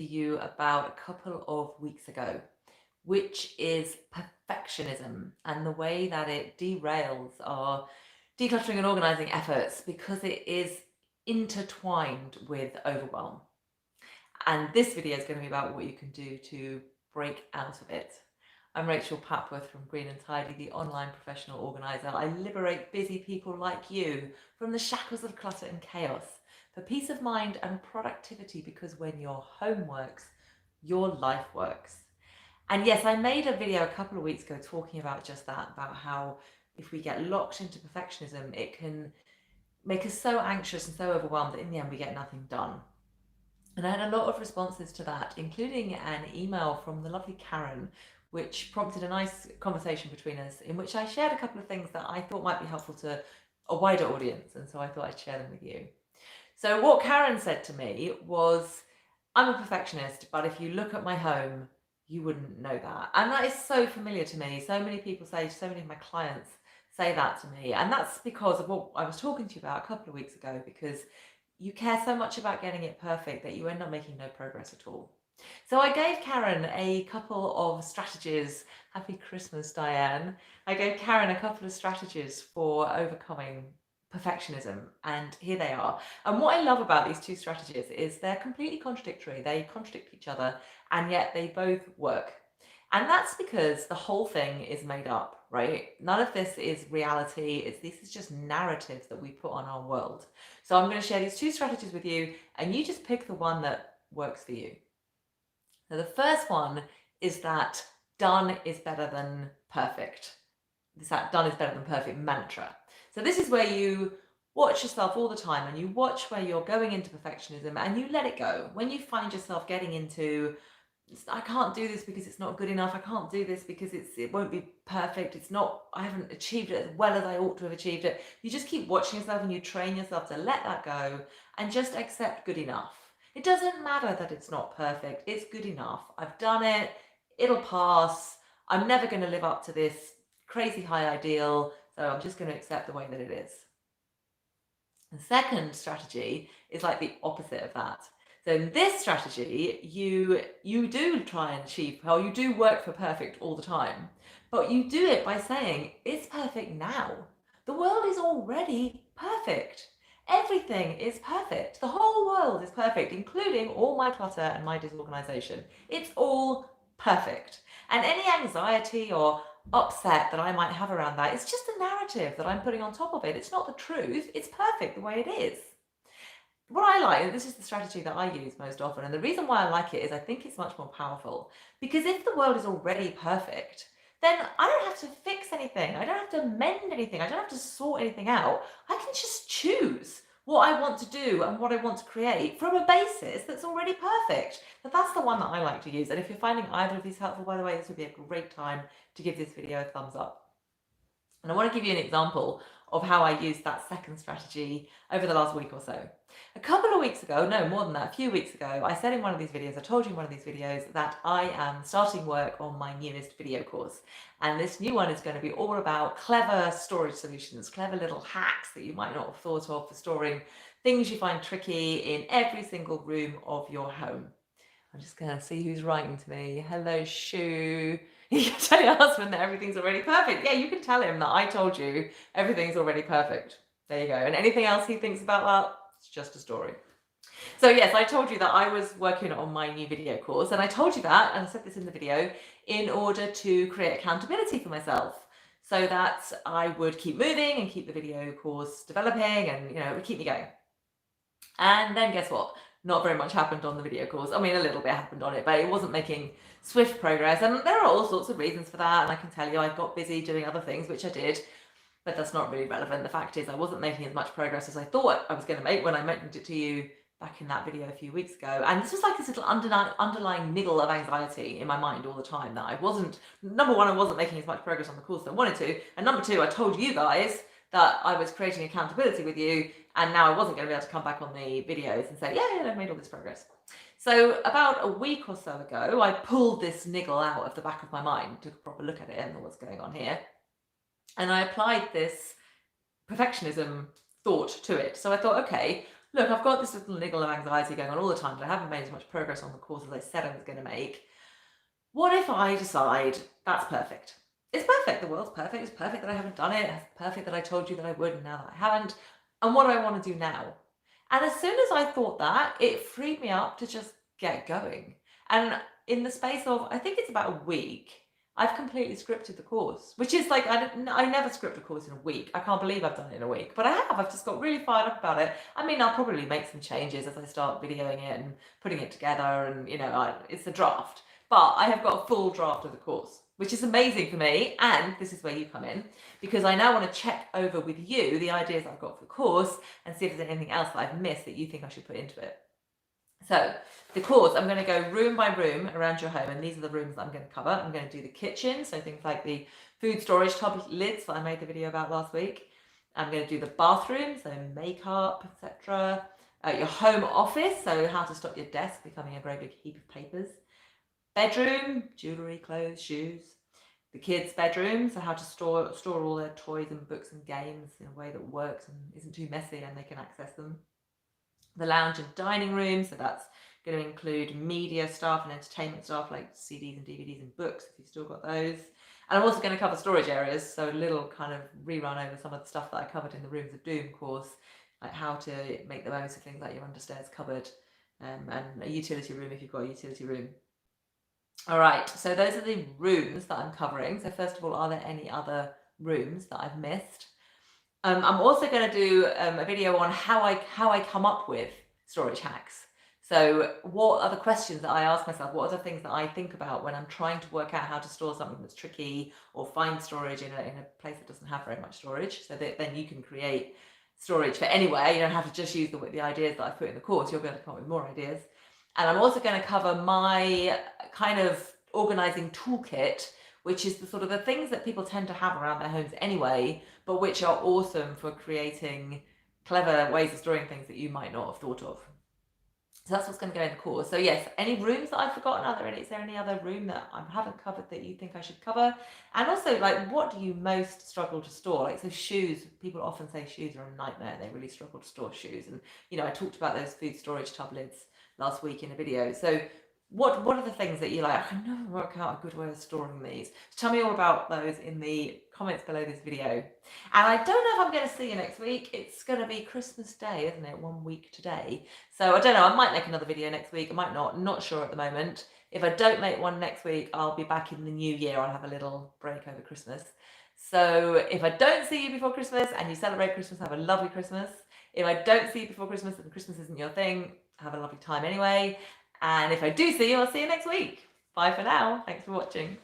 you about a couple of weeks ago, which is perfectionism and the way that it derails our decluttering and organizing efforts because it is intertwined with overwhelm. And this video is going to be about what you can do to break out of it. I'm Rachel Papworth from Green and Tidy, the online professional organizer. I liberate busy people like you from the shackles of clutter and chaos for peace of mind and productivity, because when your home works, your life works. And yes, I made a video a couple of weeks ago talking about just that, about how if we get locked into perfectionism, it can make us so anxious and so overwhelmed that in the end we get nothing done. And I had a lot of responses to that, including an email from the lovely Karen, which prompted a nice conversation between us in which I shared a couple of things that I thought might be helpful to a wider audience. And so I thought I'd share them with you. So what Karen said to me was, I'm a perfectionist, but if you look at my home, you wouldn't know that. And that is so familiar to me. So many people say, so many of my clients say that to me. And that's because of what I was talking to you about a couple of weeks ago, because you care so much about getting it perfect that you end up making no progress at all. So I gave Karen a couple of strategies. Happy Christmas, Diane. I gave Karen a couple of strategies for overcoming perfectionism, and here they are. And what I love about these two strategies is they're completely contradictory. They contradict each other, and yet they both work. And that's because the whole thing is made up, right? None of this is reality. This is just narratives that we put on our world. So I'm going to share these two strategies with you, and you just pick the one that works for you. Now, the first one is that done is better than perfect. That done is better than perfect mantra. So this is where you watch yourself all the time and you watch where you're going into perfectionism and you let it go. When you find yourself getting into, I can't do this because it's not good enough. I can't do this because it won't be perfect. I haven't achieved it as well as I ought to have achieved it. You just keep watching yourself and you train yourself to let that go and just accept good enough. It doesn't matter that it's not perfect. It's good enough. I've done it. It'll pass. I'm never going to live up to this crazy high ideal. So I'm just going to accept the way that it is. The second strategy is like the opposite of that. So in this strategy, you do try and achieve, or you do work for perfect all the time, but you do it by saying, it's perfect now. The world is already perfect. Everything is perfect. The whole world is perfect, including all my clutter and my disorganization. It's all perfect. And any anxiety or upset that I might have around that, it's just a narrative that I'm putting on top of it. It's not the truth. It's perfect the way it is. What I like, this is the strategy that I use most often, and the reason why I like it is I think it's much more powerful. Because if the world is already perfect, then I don't have to fix anything. I don't have to mend anything. I don't have to sort anything out. I can just choose what I want to do and what I want to create from a basis that's already perfect. But that's the one that I like to use. And if you're finding either of these helpful, by the way, this would be a great time to give this video a thumbs up. And I want to give you an example of how I used that second strategy over the last week or so. A couple of weeks ago, no, more than that, a few weeks ago, I said in one of these videos, I told you in one of these videos that I am starting work on my newest video course. And this new one is going to be all about clever storage solutions, clever little hacks that you might not have thought of for storing things you find tricky in every single room of your home. I'm just going to see who's writing to me. Hello, Shoo. You can tell your husband that everything's already perfect. Yeah, you can tell him that I told you everything's already perfect. There you go. And anything else he thinks about that, it's just a story. So yes, I told you that I was working on my new video course, and I told you that, and I said this in the video, in order to create accountability for myself, so that I would keep moving and keep the video course developing, and it would keep me going. And then guess what? Not very much happened on the video course. I mean, a little bit happened on it, but it wasn't making swift progress. And there are all sorts of reasons for that. And I can tell you, I got busy doing other things, which I did, but that's not really relevant. The fact is I wasn't making as much progress as I thought I was going to make when I mentioned it to you back in that video a few weeks ago. And this was like this little underlying niggle of anxiety in my mind all the time that I wasn't, number one, I wasn't making as much progress on the course as I wanted to. And number two, I told you guys that I was creating accountability with you, and now I wasn't going to be able to come back on the videos and say, yeah, I've made all this progress. So about a week or so ago, I pulled this niggle out of the back of my mind, took a proper look at it and what's going on here. And I applied this perfectionism thought to it. So I thought, okay, look, I've got this little niggle of anxiety going on all the time, but I haven't made as much progress on the course as I said I was going to make. What if I decide that's perfect? It's perfect. The world's perfect. It's perfect that I haven't done it. It's perfect that I told you that I would and now that I haven't. And what do I want to do now? And as soon as I thought that, it freed me up to just get going. And in the space of, I think it's about a week, I've completely scripted the course, which is like, I never script a course in a week. I can't believe I've done it in a week, but I have. I've just got really fired up about it. I mean, I'll probably make some changes as I start videoing it and putting it together. And, it's a draft. But I have got a full draft of the course, which is amazing for me. And this is where you come in, because I now want to check over with you the ideas I've got for the course and see if there's anything else that I've missed that you think I should put into it. So the course, I'm going to go room by room around your home, and these are the rooms that I'm going to cover. I'm going to do the kitchen, so things like the food storage tub lids that I made the video about last week. I'm going to do the bathroom, so makeup, etc. Your home office, so how to stop your desk becoming a great big heap of papers. Bedroom, jewellery, clothes, shoes. The kids' bedroom, so how to store all their toys and books and games in a way that works and isn't too messy and they can access them. The lounge and dining room, so that's going to include media stuff and entertainment stuff like CDs and DVDs and books if you've still got those. And I'm also going to cover storage areas, so a little kind of rerun over some of the stuff that I covered in the Rooms of Doom course, like how to make the most of things like your understairs cupboard, and a utility room if you've got a utility room. All right, so those are the rooms that I'm covering. So first of all, are there any other rooms that I've missed? I'm also going to do a video on how I come up with storage hacks. So what are the questions that I ask myself? What are the things that I think about when I'm trying to work out how to store something that's tricky or find storage in a place that doesn't have very much storage, so that then you can create storage for anywhere. You don't have to just use the ideas that I've put in the course. You'll be able to come up with more ideas. And I'm also going to cover my kind of organizing toolkit, which is the sort of the things that people tend to have around their homes anyway, but which are awesome for creating clever ways of storing things that you might not have thought of. So that's what's going to go in the course. So yes, any rooms that I've forgotten? Is there any other room that I haven't covered that you think I should cover? And also, like, what do you most struggle to store? Like, so shoes, people often say shoes are a nightmare. They really struggle to store shoes. And, I talked about those food storage tub lids last week in a video. So what are the things that you like? I can never work out a good way of storing these. Tell me all about those in the comments below this video. And I don't know if I'm going to see you next week. It's going to be Christmas Day, isn't it? 1 week today. So I don't know. I might make another video next week. I might not. I'm not sure at the moment. If I don't make one next week, I'll be back in the new year. I'll have a little break over Christmas. So if I don't see you before Christmas and you celebrate Christmas, have a lovely Christmas. If I don't see you before Christmas and Christmas isn't your thing, have a lovely time anyway. And if I do see you, I'll see you next week. Bye for now. Thanks for watching.